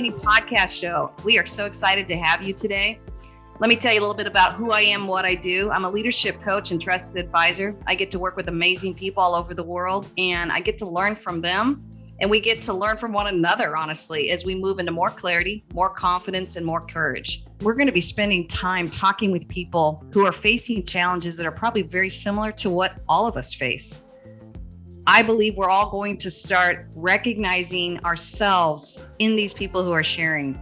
Opportunity podcast show. We are so excited to have you today. Let me tell you a little bit about who I am, what I do. I'm a leadership coach and trusted advisor. I get to work with amazing people all over the world, and I get to learn from them. And we get to learn from one another, honestly, as we move into more clarity, more confidence, and more courage. We're going to be spending time talking with people who are facing challenges that are probably very similar to what all of us face. I believe we're all going to start recognizing ourselves in these people who are sharing.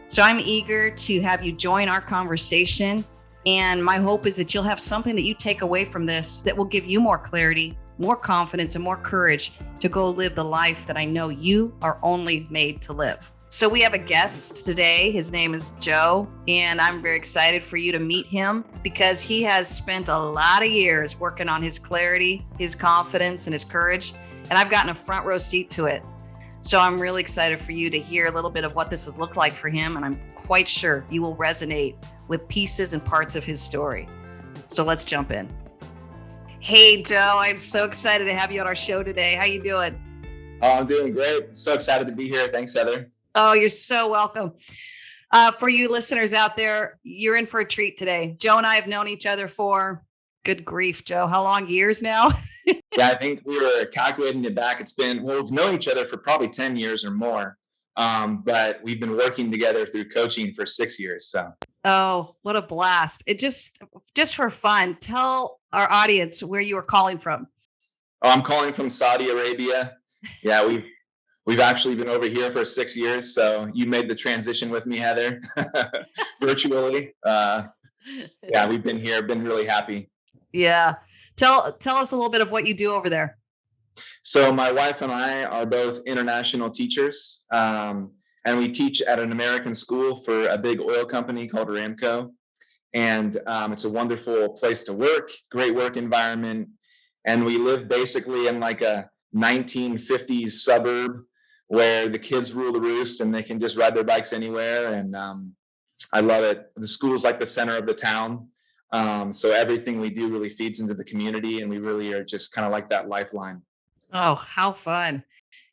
So I'm eager to have you join our conversation. And my hope is that you'll have something that you take away from this that will give you more clarity, more confidence, and more courage to go live the life that I know you are only made to live. So we have a guest today. His name is Joe, and I'm very excited for you to meet him because he has spent a lot of years working on his clarity, his confidence, and his courage. And I've gotten a front row seat to it. So I'm really excited for you to hear a little bit of what this has looked like for him. And I'm quite sure you will resonate with pieces and parts of his story. So let's jump in. Hey, Joe, I'm so excited to have you on our show today. How you doing? Oh, I'm doing great. So excited to be here. Thanks, Heather. Oh, you're so welcome. For you listeners out there, you're in for a treat today. Joe and I have known each other for, good grief, Joe, how long? Years now? Yeah, I think we were calculating it back. We've known each other for probably 10 years or more. But we've been working together through coaching for 6 years. So. Oh, what a blast. It just for fun, tell our audience where you are calling from. Oh, I'm calling from Saudi Arabia. Yeah, we've actually been over here for 6 years. So you made the transition with me, Heather, virtually. Yeah, we've been here, been really happy. Yeah. Tell us a little bit of what you do over there. So my wife and I are both international teachers, and we teach at an American school for a big oil company called Aramco. And it's a wonderful place to work, great work environment. And we live basically in like a 1950s suburb where the kids rule the roost and they can just ride their bikes anywhere. And I love it. The school's like the center of the town. So everything we do really feeds into the community, and we really are just kind of like that lifeline. Oh, how fun.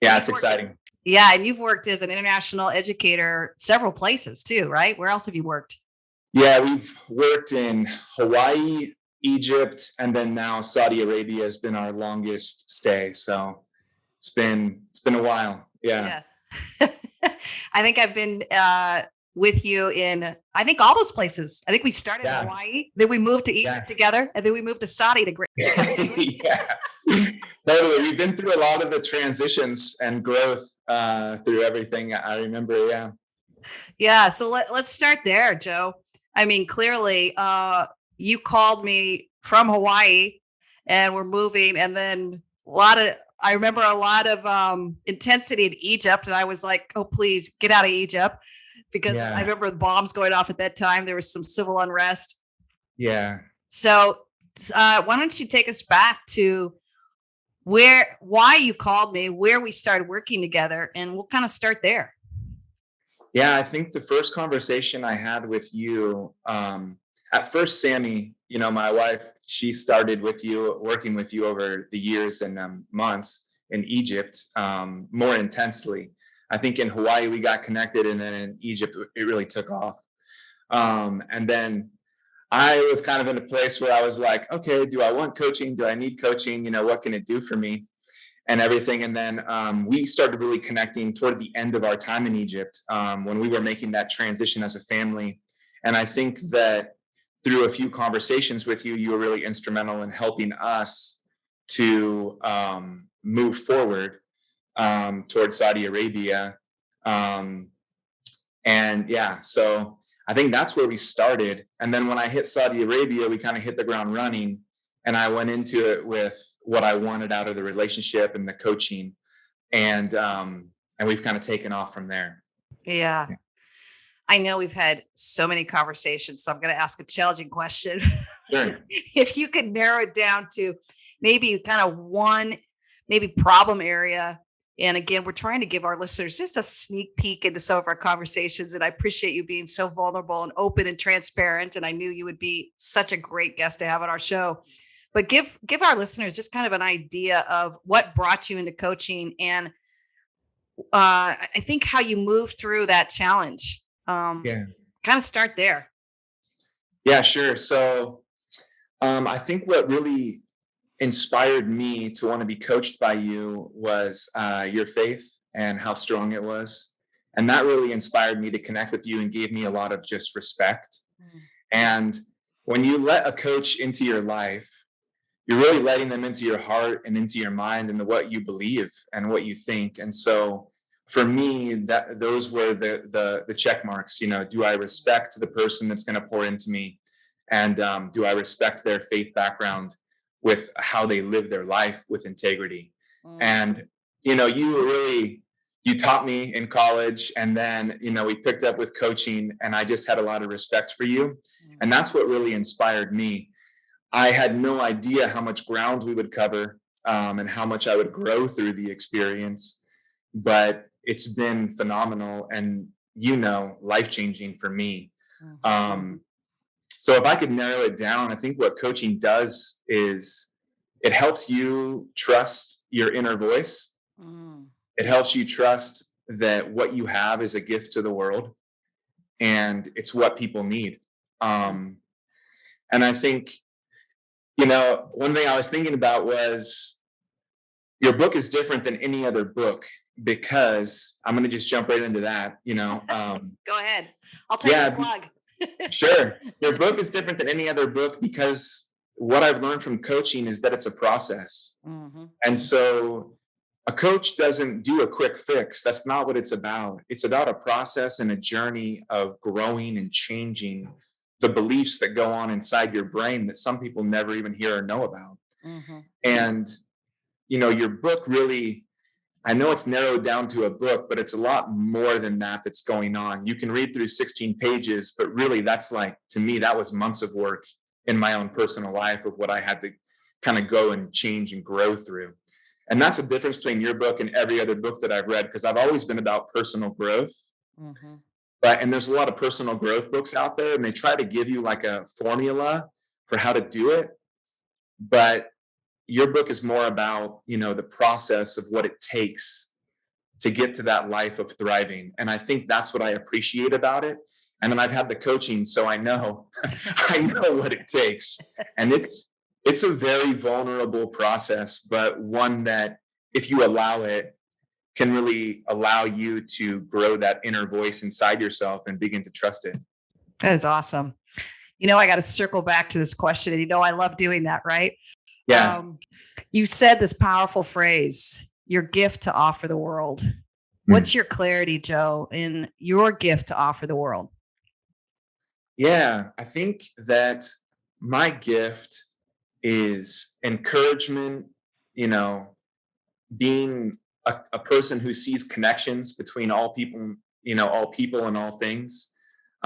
Yeah, it's exciting. Yeah, and you've worked as an international educator several places too, right? Where else have you worked? Yeah, we've worked in Hawaii, Egypt, and then now Saudi Arabia has been our longest stay. So it's been a while. Yeah. I think I've been with you in, I think all those places. I think we started in Hawaii, then we moved to Egypt together, and then we moved to Saudi together. Yeah. Totally. We've been through a lot of the transitions and growth through everything. I remember. Yeah. Yeah. So let's start there, Joe. I mean, clearly, you called me from Hawaii and we're moving, and then I remember a lot of intensity in Egypt, and I was like, oh, please get out of Egypt, because I remember the bombs going off at that time. There was some civil unrest. Yeah. So why don't you take us back to why you called me, where we started working together, and we'll kind of start there. Yeah, I think the first conversation I had with you, at first, Sammy, my wife, she started working with you over the years and months in Egypt, more intensely. I think in Hawaii, we got connected, and then in Egypt, it really took off. And then I was kind of in a place where I was like, okay, do I want coaching? Do I need coaching? What can it do for me? And everything. And then we started really connecting toward the end of our time in Egypt, when we were making that transition as a family. And I think that through a few conversations with you, you were really instrumental in helping us to move forward towards Saudi Arabia. And yeah, so I think that's where we started. And then when I hit Saudi Arabia, we kind of hit the ground running, and I went into it with what I wanted out of the relationship and the coaching. And we've kind of taken off from there. Yeah. I know we've had so many conversations, so I'm going to ask a challenging question. Sure. If you could narrow it down to maybe kind of one, maybe problem area. And again, we're trying to give our listeners just a sneak peek into some of our conversations. And I appreciate you being so vulnerable and open and transparent. And I knew you would be such a great guest to have on our show. But give our listeners just kind of an idea of what brought you into coaching and I think how you move through that challenge. Yeah. Kind of start there. Yeah, sure. So I think what really inspired me to want to be coached by you was your faith and how strong it was. And that really inspired me to connect with you and gave me a lot of just respect. Mm. And when you let a coach into your life, you're really letting them into your heart and into your mind and what you believe and what you think. And so for me, that those were the check marks. Do I respect the person that's going to pour into me, and do I respect their faith background with how they live their life with integrity? Mm. And you taught me in college, and then we picked up with coaching, and I just had a lot of respect for you, and that's what really inspired me. I had no idea how much ground we would cover, and how much I would grow through the experience, but it's been phenomenal and life changing for me. Um, so if I could narrow it down, I think what coaching does is it helps you trust your inner voice. Mm. It helps you trust that what you have is a gift to the world, and it's what people need. And I think one thing I was thinking about was your book is different than any other book, because I'm going to just jump right into that. Go ahead. I'll take Yeah, the plug. sure. Your book is different than any other book because what I've learned from coaching is that it's a process. Mm-hmm. And so a coach doesn't do a quick fix. That's not what it's about. It's about a process and a journey of growing and changing the beliefs that go on inside your brain that some people never even hear or know about. Mm-hmm. And, your book really, I know it's narrowed down to a book, but it's a lot more than that that's going on. You can read through 16 pages, but really that's to me, that was months of work in my own personal life of what I had to kind of go and change and grow through. And that's the difference between your book and every other book that I've read, because I've always been about personal growth. Mm-hmm. And there's a lot of personal growth books out there, and they try to give you like a formula for how to do it. But your book is more about, the process of what it takes to get to that life of thriving. And I think that's what I appreciate about it. And then I've had the coaching, so I know, I know what it takes. And it's a very vulnerable process, but one that if you allow it, can really allow you to grow that inner voice inside yourself and begin to trust it. That is awesome. I got to circle back to this question, and I love doing that, right? Yeah. You said this powerful phrase, your gift to offer the world. What's your clarity, Joe, in your gift to offer the world? Yeah, I think that my gift is encouragement, being a person who sees connections between all people, all people and all things.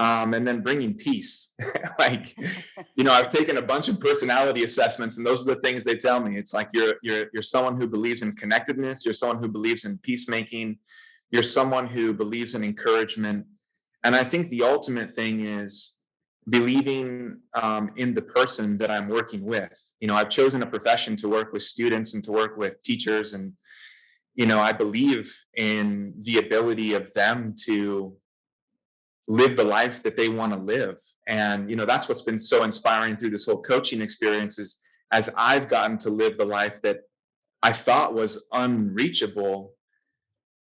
And then bringing peace. I've taken a bunch of personality assessments, and those are the things they tell me. It's like you're someone who believes in connectedness. You're someone who believes in peacemaking. You're someone who believes in encouragement. And I think the ultimate thing is believing in the person that I'm working with. I've chosen a profession to work with students and to work with teachers, and I believe in the ability of them to live the life that they want to live. And, that's what's been so inspiring through this whole coaching experience is as I've gotten to live the life that I thought was unreachable,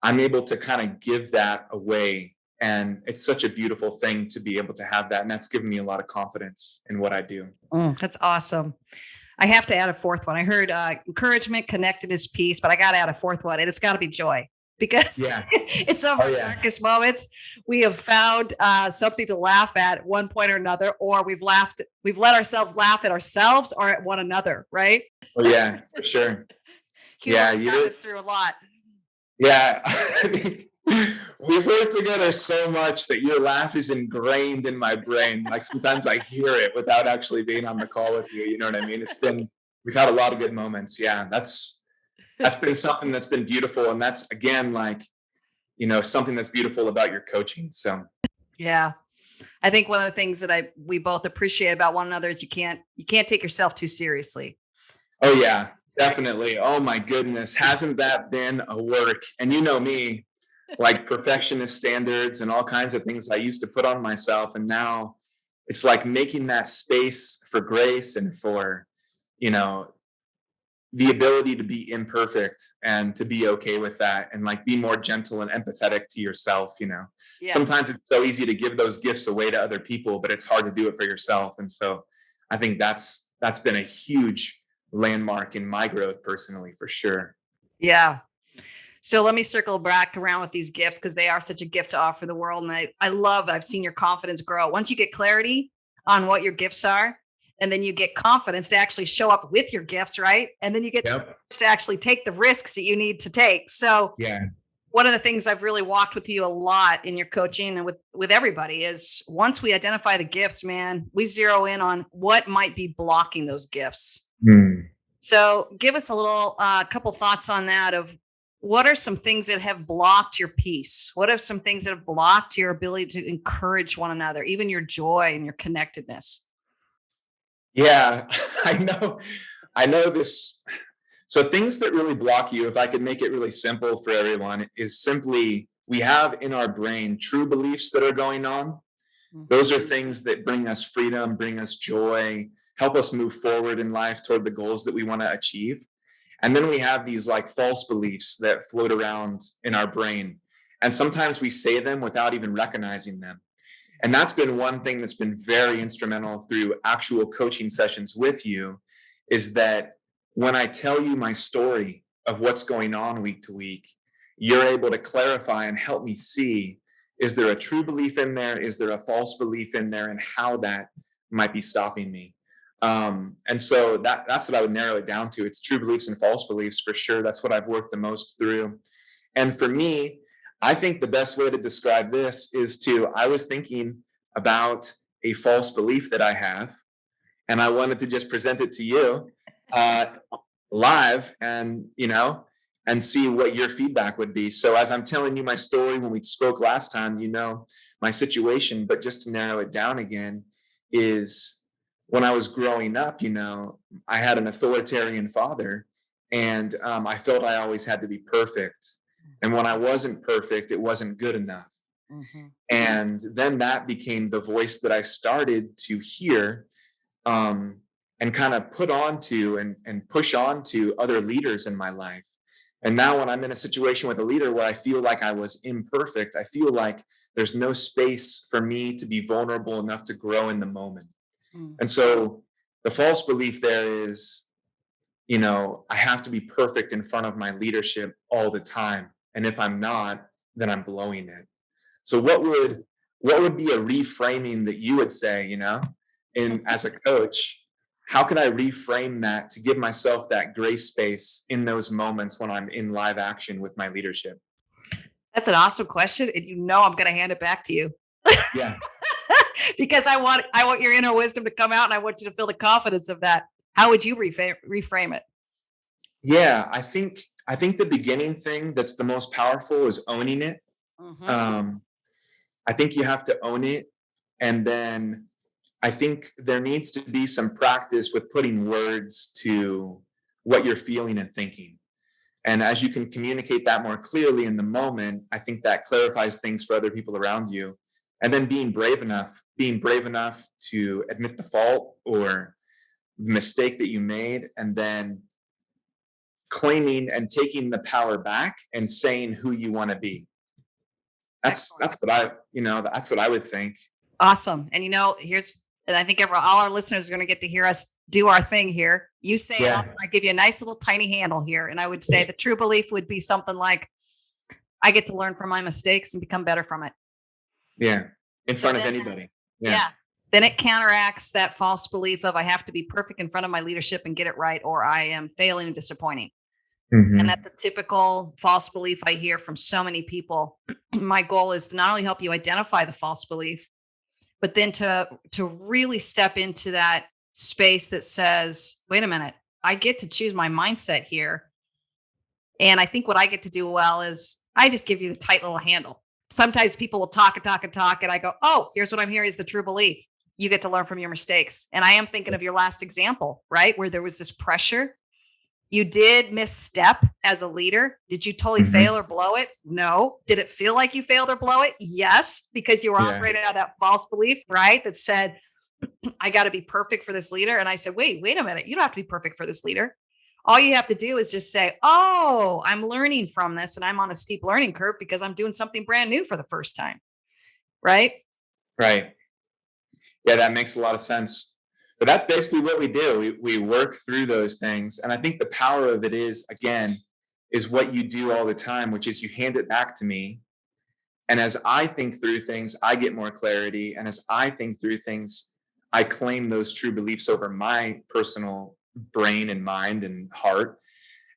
I'm able to kind of give that away. And it's such a beautiful thing to be able to have that. And that's given me a lot of confidence in what I do. That's awesome. I have to add a fourth one. I heard encouragement, connectedness, peace, but I got to add a fourth one, and it's got to be joy. Because it's some of our darkest moments. We have found something to laugh at one point or another, or we've let ourselves laugh at ourselves or at one another, right? Oh yeah, for sure. Humor has gotten us through a lot. Yeah. We've worked together so much that your laugh is ingrained in my brain. Like sometimes I hear it without actually being on the call with you. You know what I mean? We've had a lot of good moments. Yeah, that's been something that's been beautiful. And that's again, something that's beautiful about your coaching. So, yeah, I think one of the things that we both appreciate about one another is you can't take yourself too seriously. Oh yeah, definitely. Oh my goodness. Hasn't that been a work? And you know me, like perfectionist standards and all kinds of things I used to put on myself. And now it's like making that space for grace and for, you know, the ability to be imperfect and to be okay with that and like be more gentle and empathetic to yourself. Yeah. Sometimes it's so easy to give those gifts away to other people, but it's hard to do it for yourself. And so I think that's been a huge landmark in my growth personally, for sure. Yeah. So let me circle back around with these gifts because they are such a gift to offer the world. And I love, I've seen your confidence grow. Once you get clarity on what your gifts are, and then you get confidence to actually show up with your gifts, right? And then you get Yep. to actually take the risks that you need to take. So Yeah. one of the things I've really walked with you a lot in your coaching and with everybody is once we identify the gifts, man, we zero in on what might be blocking those gifts. Hmm. So give us a little couple thoughts on that of what are some things that have blocked your peace? What are some things that have blocked your ability to encourage one another, even your joy and your connectedness? Yeah, I know. I know this. So things that really block you, if I could make it really simple for everyone, is simply we have in our brain true beliefs that are going on. Those are Mhm. things that bring us freedom, bring us joy, help us move forward in life toward the goals that we want to achieve. And then we have these like false beliefs that float around in our brain. And sometimes we say them without even recognizing them. And that's been one thing that's been very instrumental through actual coaching sessions with you is that when I tell you my story of what's going on week to week, you're able to clarify and help me see, is there a true belief in there? Is there a false belief in there? And how that might be stopping me. And so that's what I would narrow it down to. It's true beliefs and false beliefs for sure. That's what I've worked the most through. And for me, I think the best way to describe this is I was thinking about a false belief that I have, and I wanted to just present it to you uh, live and see what your feedback would be. So as I'm telling you my story when we spoke last time, my situation, but just to narrow it down again is when I was growing up, I had an authoritarian father and I felt I always had to be perfect. And when I wasn't perfect, it wasn't good enough. Mhm. And then that became the voice that I started to hear um, and kind of put onto and push on to other leaders in my life. And now when I'm in a situation with a leader where I feel like I was imperfect, I feel like there's no space for me to be vulnerable enough to grow in the moment. Mm. And so the false belief there is, I have to be perfect in front of my leadership all the time. And if I'm not, then I'm blowing it. So what would be a reframing that you would say, in as a coach, how can I reframe that to give myself that grace space in those moments when I'm in live action with my leadership? That's an awesome question, and I'm going to hand it back to you Yeah. because I want your inner wisdom to come out, and I want you to feel the confidence of that. How would you reframe it? Yeah, I think the beginning thing that's the most powerful is owning it. Mhm. Um, I think you have to own it. And then I think there needs to be some practice with putting words to what you're feeling and thinking. And as you can communicate that more clearly in the moment, I think that clarifies things for other people around you. And then being brave enough to admit the fault or mistake that you made, and then claiming and taking the power back and saying who you want to be. That's Excellent. that's what I would think. Awesome. And and I think all our listeners are going to get to hear us do our thing here. You say it, Yeah. I give you a nice little tiny handle here. And I would say the true belief would be something like, I get to learn from my mistakes and become better from it. Yeah. In So front of then, anybody. Yeah. yeah, then it counteracts that false belief of I have to be perfect in front of my leadership and get it right, or I am failing and disappointing. And Hmm. that's a typical false belief I hear from so many people. My goal is to not only help you identify the false belief, but then to really step into that space that says, wait a minute, I get to choose my mindset here. And I think what I get to do well is I just give you the tight little handle. Sometimes people will talk and talk and talk, and I go, oh, here's what I'm hearing is the true belief. You get to learn from your mistakes. And I am thinking of your last example, right? Where there was this pressure. You did misstep as a leader. Did you totally Mhm. fail or blow it? No. Did it feel like you failed or blow it? Yes, because you were Yeah. operating out of that false belief, right? That said, I got to be perfect for this leader. And I said, wait a minute. You don't have to be perfect for this leader. All you have to do is just say, oh, I'm learning from this and I'm on a steep learning curve because I'm doing something brand new for the first time. Right. Right. Yeah, that makes a lot of sense. But that's basically what we do. We work through those things. And I think the power of it is, again, is what you do all the time, which is you hand it back to me. And as I think through things, I get more clarity. And as I think through things, I claim those true beliefs over my personal brain and mind and heart.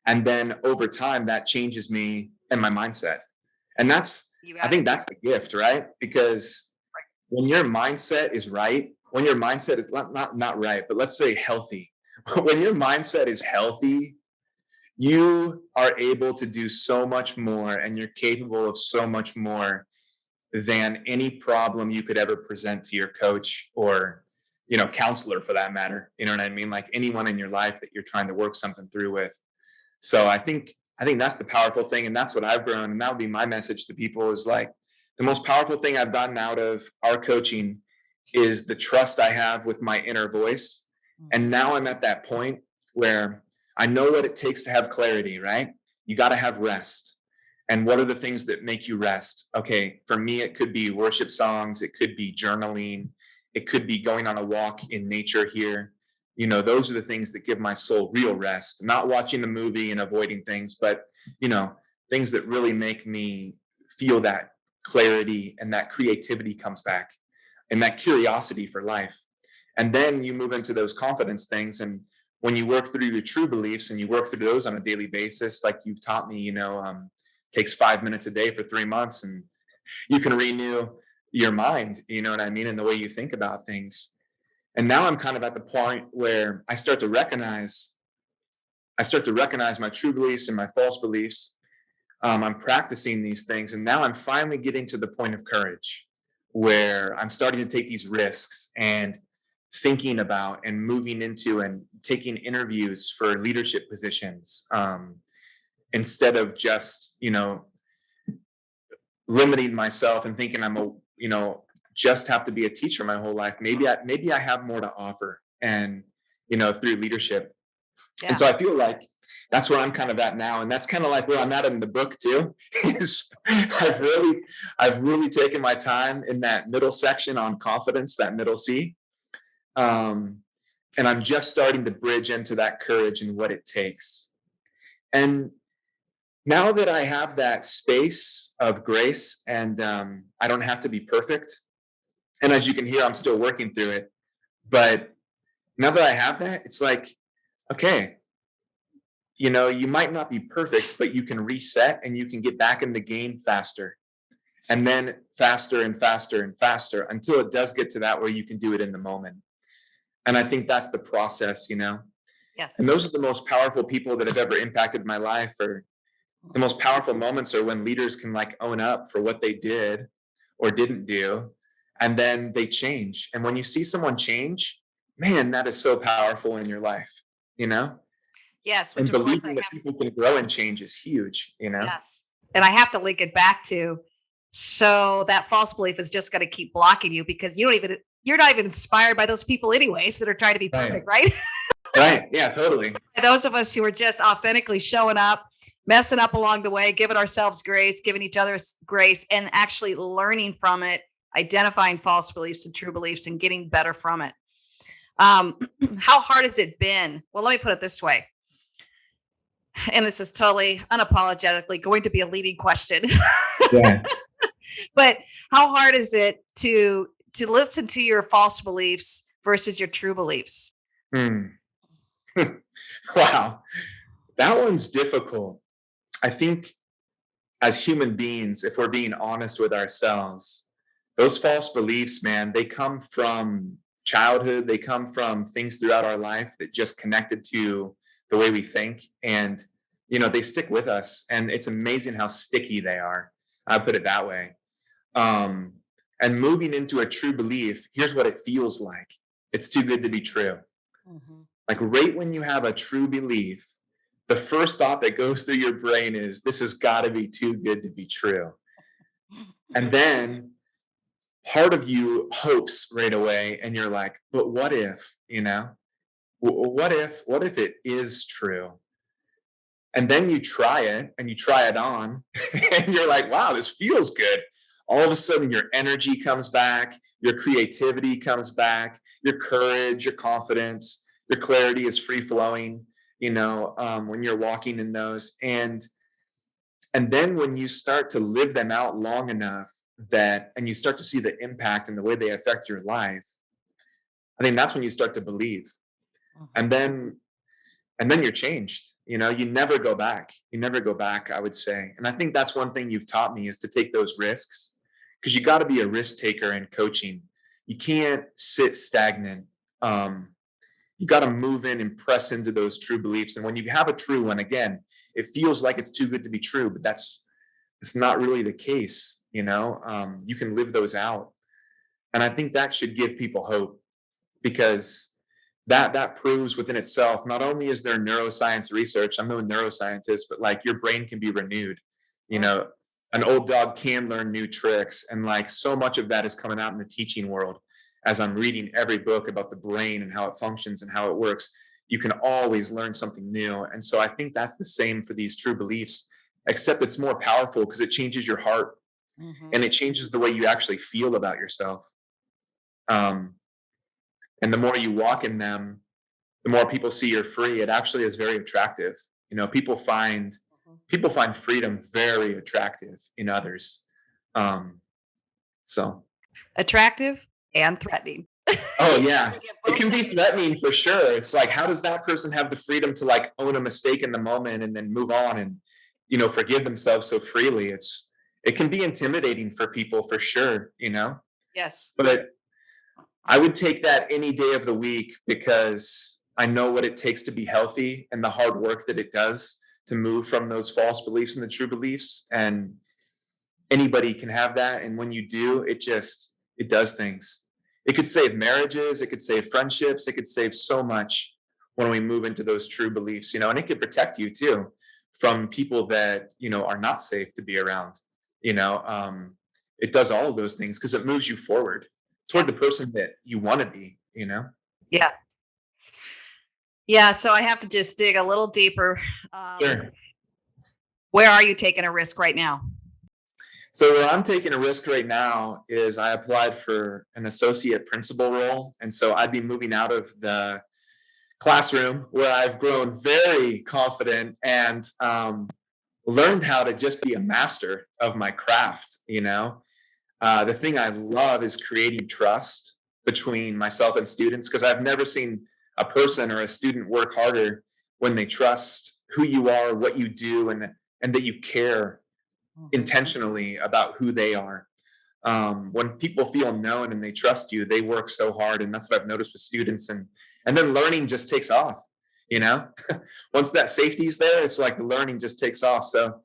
And then over time, that changes me and my mindset. And You I got it. think that's the gift, right? Because when your mindset is right, when your mindset is not right, but let's say healthy, when your mindset is healthy, you are able to do so much more and you're capable of so much more than any problem you could ever present to your coach or counselor for that matter. You know what I mean? Like anyone in your life that you're trying to work something through with. So I think that's the powerful thing, and that's what I've grown, and that would be my message to people is like the most powerful thing I've gotten out of our coaching is the trust I have with my inner voice. And now I'm at that point where I know what it takes to have clarity, right? You got to have rest. And what are the things that make you rest? Okay, for me, it could be worship songs, it could be journaling, it could be going on a walk in nature here. Those are the things that give my soul real rest, not watching the movie and avoiding things, but, you know, things that really make me feel that clarity and that creativity comes back and that curiosity for life. And then you move into those confidence things. And when you work through your true beliefs and you work through those on a daily basis, like you've taught me, takes 5 minutes a day for 3 months and you can renew your mind, you know what I mean? And the way you think about things. And now I'm kind of at the point where I start to recognize my true beliefs and my false beliefs. I'm practicing these things, and now I'm finally getting to the point of courage, where I'm starting to take these risks and thinking about and moving into and taking interviews for leadership positions, instead of just limiting myself and thinking just have to be a teacher my whole life. Maybe I have more to offer, and through leadership. And Yeah. so I feel like that's where I'm kind of at now. And that's kind of like where I'm at in the book too, is I've really taken my time in that middle section on confidence, that middle C. Um, and I'm just starting to bridge into that courage and what it takes. And now that I have that space of grace and I don't have to be perfect. And as you can hear, I'm still working through it. But now that I have that, it's like, okay, you might not be perfect, but you can reset and you can get back in the game faster, and then faster and faster and faster until it does get to that where you can do it in the moment. And I think that's the process. And Yes. those are the most powerful people that have ever impacted my life, or the most powerful moments are when leaders can like own up for what they did or didn't do, and then they change. And when you see someone change, man, that is so powerful in your life, you know? Yes. Which And of course I believing that have. people can grow and change is huge. Yes. And I have to link it back to, so that false belief is just going to keep blocking you because you're not even inspired by those people anyways that are trying to be Right. perfect, right? Right. Yeah, totally. Those of us who are just authentically showing up, messing up along the way, giving ourselves grace, giving each other grace, and actually learning from it, identifying false beliefs and true beliefs and getting better from it. How hard has it been? Well, let me put it this way. And this is totally unapologetically going to be a leading question. Yeah. But how hard is it to listen to your false beliefs versus your true beliefs? Hmm. Wow. That one's difficult. I think as human beings, if we're being honest with ourselves, those false beliefs, man, they come from childhood. They come from things throughout our life that just connected to the way we think. And, they stick with us. And it's amazing how sticky they are. I put it that way. Um, and moving into a true belief, here's what it feels like. It's too good to be true. Mhm. Like right when you have a true belief, the first thought that goes through your brain is, this has got to be too good to be true. And then part of you hopes right away, and you're like, but what if, what if it is true? And then you try it and you try it on and you're like, wow, this feels good. All of a sudden your energy comes back, your creativity comes back, your courage, your confidence, your clarity is free flowing, when you're walking in those. And then when you start to live them out long enough and you start to see the impact and the way they affect your life, I think that's when you start to believe. And then you're changed. You never go back. I would say. And I think that's one thing you've taught me, is to take those risks, because you got to be a risk taker in coaching. You can't sit stagnant. You got to move in and press into those true beliefs. And when you have a true one, again, it feels like it's too good to be true, but it's not really the case. You can live those out. And I think that should give people hope, because that proves within itself, not only is there neuroscience research, I'm no neuroscientist, but like your brain can be renewed. An old dog can learn new tricks. And like so much of that is coming out in the teaching world. As I'm reading every book about the brain and how it functions and how it works, you can always learn something new. And so I think that's the same for these true beliefs, except it's more powerful because it changes your heart, and it changes the way you actually feel about yourself. And the more you walk in them, the more people see you're free. It actually is very attractive. People find freedom very attractive in others. So Attractive and threatening. oh yeah, it can be threatening for sure. It's like, how does that person have the freedom to like own a mistake in the moment and then move on and forgive themselves so freely? It can be intimidating for people for sure. Yes. But I would take that any day of the week, because I know what it takes to be healthy and the hard work that it does to move from those false beliefs and the true beliefs. And anybody can have that. And when you do, it does things. It could save marriages. It could save friendships. It could save so much when we move into those true beliefs, and it could protect you too from people that, are not safe to be around. It does all of those things because it moves you forward toward the person that you want to be. Yeah. Yeah. So I have to just dig a little deeper. Sure. Where are you taking a risk right now? So where I'm taking a risk right now is I applied for an associate principal role. And so I'd be moving out of the classroom where I've grown very confident and learned how to just be a master of my craft. The thing I love is creating trust between myself and students, because I've never seen a person or a student work harder when they trust who you are, what you do, and that you care intentionally about who they are. When people feel known and they trust you, they work so hard. And that's what I've noticed with students. And then learning just takes off. Once that safety's there, it's like the learning just takes off. So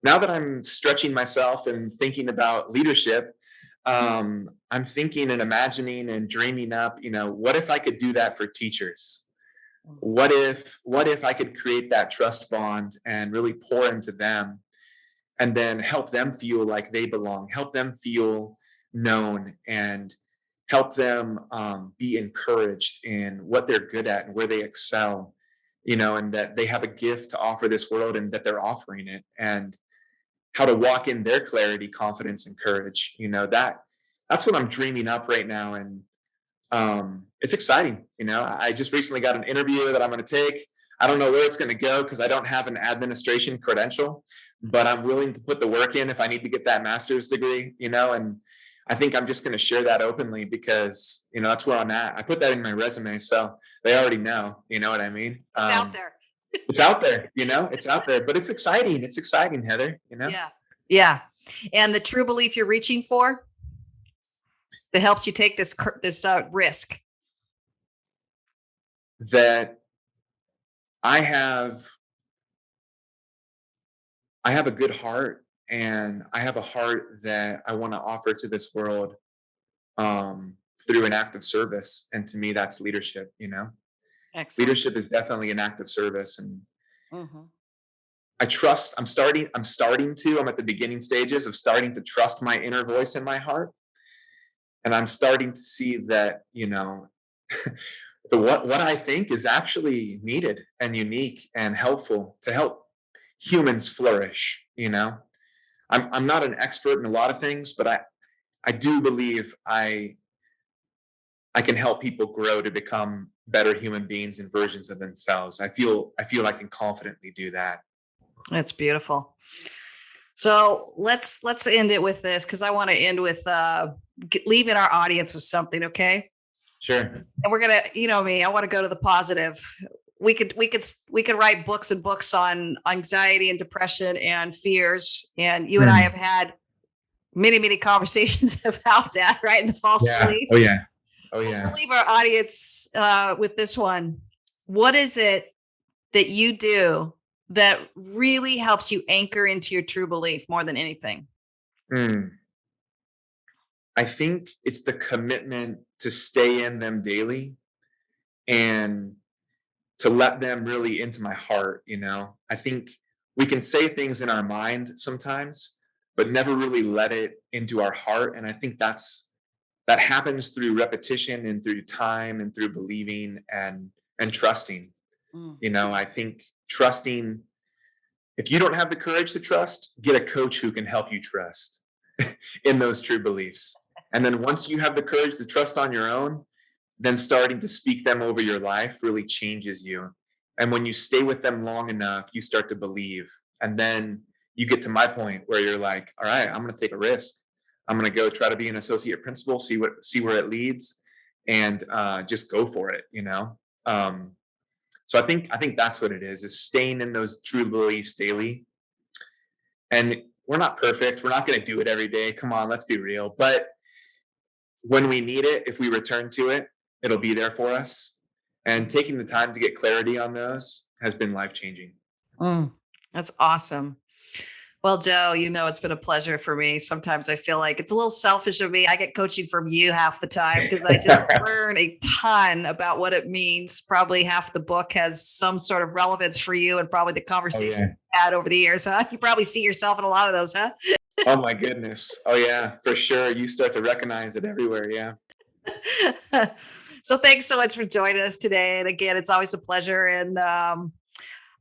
now that I'm stretching myself and thinking about leadership, I'm thinking and imagining and dreaming up, what if I could do that for teachers? What if I could create that trust bond and really pour into them, and then help them feel like they belong, help them feel known, and help them be encouraged in what they're good at and where they excel, and that they have a gift to offer this world and that they're offering it, and how to walk in their clarity, confidence, and courage. That's what I'm dreaming up right now. And it's exciting. I just recently got an interview that I'm going to take. I don't know where it's going to go because I don't have an administration credential, but I'm willing to put the work in if I need to get that master's degree, and I think I'm just going to share that openly because, that's where I'm at. I put that in my resume, so they already know, you know what I mean? It's out there. It's out there, it's out there, but it's exciting. It's exciting, Heather, Yeah. Yeah. And the true belief you're reaching for that helps you take this risk. That I have a good heart, and I have a heart that I want to offer to this world through an act of service. And to me, that's leadership. Excellent. Leadership is definitely an act of service. And Mhm. I'm at the beginning stages of starting to trust my inner voice in my heart. And I'm starting to see that, what I think is actually needed and unique and helpful to help humans flourish. I'm not an expert in a lot of things, but I do believe I can help people grow to become better human beings and versions of themselves. I feel I can confidently do that. That's beautiful. So let's end it with this because I want to end with leaving our audience with something, okay? Sure. And we're gonna, you know me, I want to go to the positive. We could write books and books on anxiety and depression and fears, and you and I Hmm. have had many conversations about that, right? And the false Yeah. Oh beliefs. yeah. Oh We'll yeah. leave our audience with this one. What is it that you do that really helps you anchor into your true belief more than anything? Hmm. I think it's the commitment to stay in them daily and to let them really into my heart. I think we can say things in our mind sometimes, but never really let it into our heart. And I think that happens through repetition and through time and through believing and trusting. Mm. I think trusting, if you don't have the courage to trust, get a coach who can help you trust in those true beliefs. And then once you have the courage to trust on your own, then starting to speak them over your life really changes you. And when you stay with them long enough, you start to believe. And then you get to my point where you're like, all right, I'm going to take a risk. I'm going to go try to be an associate principal, see where it leads, and just go for it. So I think that's what it is staying in those true beliefs daily. And we're not perfect. We're not going to do it every day. Come on, let's be real. But when we need it, if we return to it, it'll be there for us. And taking the time to get clarity on those has been life changing. Mm, that's awesome. Well, Joe, it's been a pleasure for me. Sometimes I feel like it's a little selfish of me. I get coaching from you half the time because I just learn a ton about what it means. Probably half the book has some sort of relevance for you and probably the Oh conversation yeah. we had over the years, huh? You probably see yourself in a lot of those, huh? Oh my goodness. Oh yeah, for sure. You start to recognize it everywhere. Yeah. So thanks so much for joining us today. And again, it's always a pleasure. And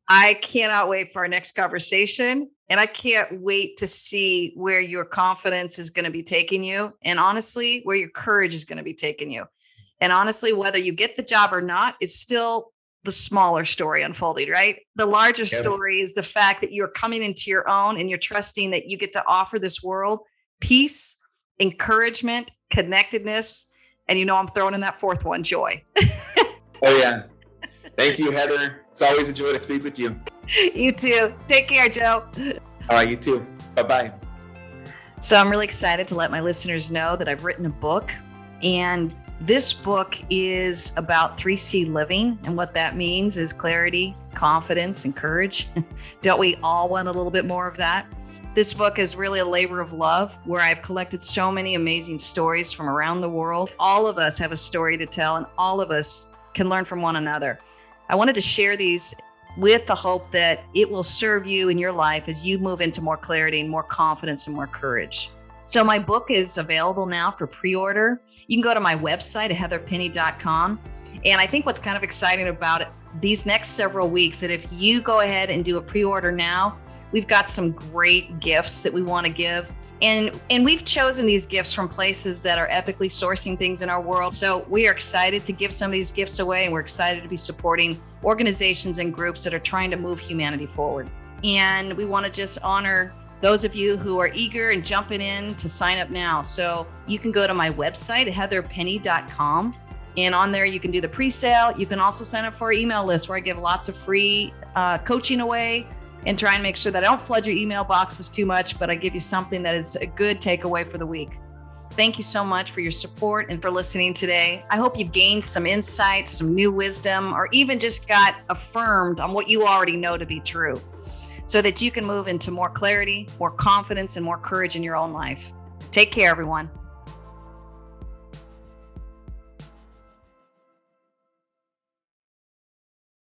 I cannot wait for our next conversation. And I can't wait to see where your confidence is going to be taking you. And honestly, where your courage is going to be taking you. And honestly, whether you get the job or not is still the smaller story unfolding, right? The larger Yep. story is the fact that you're coming into your own and you're trusting that you get to offer this world peace, encouragement, connectedness. And I'm throwing in that fourth one, joy. Oh yeah. Thank you, Heather. It's always a joy to speak with you. You too. Take care, Joe. All right, you too. Bye-bye. So I'm really excited to let my listeners know that I've written a book, and this book is about 3C living. And what that means is clarity, confidence, and courage. Don't we all want a little bit more of that? This book is really a labor of love where I've collected so many amazing stories from around the world. All of us have a story to tell, and all of us can learn from one another. I wanted to share these with the hope that it will serve you in your life as you move into more clarity and more confidence and more courage. So my book is available now for pre-order. You can go to my website at heatherpenny.com. And I think what's kind of exciting about it, these next several weeks, that if you go ahead and do a pre-order now, we've got some great gifts that we want to give. And we've chosen these gifts from places that are ethically sourcing things in our world. So we are excited to give some of these gifts away, and we're excited to be supporting organizations and groups that are trying to move humanity forward. And we want to just honor those of you who are eager and jumping in to sign up now. So you can go to my website, heatherpenny.com. And on there, you can do the pre-sale. You can also sign up for our email list where I give lots of free coaching away and try and make sure that I don't flood your email boxes too much, but I give you something that is a good takeaway for the week. Thank you so much for your support and for listening today. I hope you've gained some insight, some new wisdom, or even just got affirmed on what you already know to be true so that you can move into more clarity, more confidence, and more courage in your own life. Take care, everyone.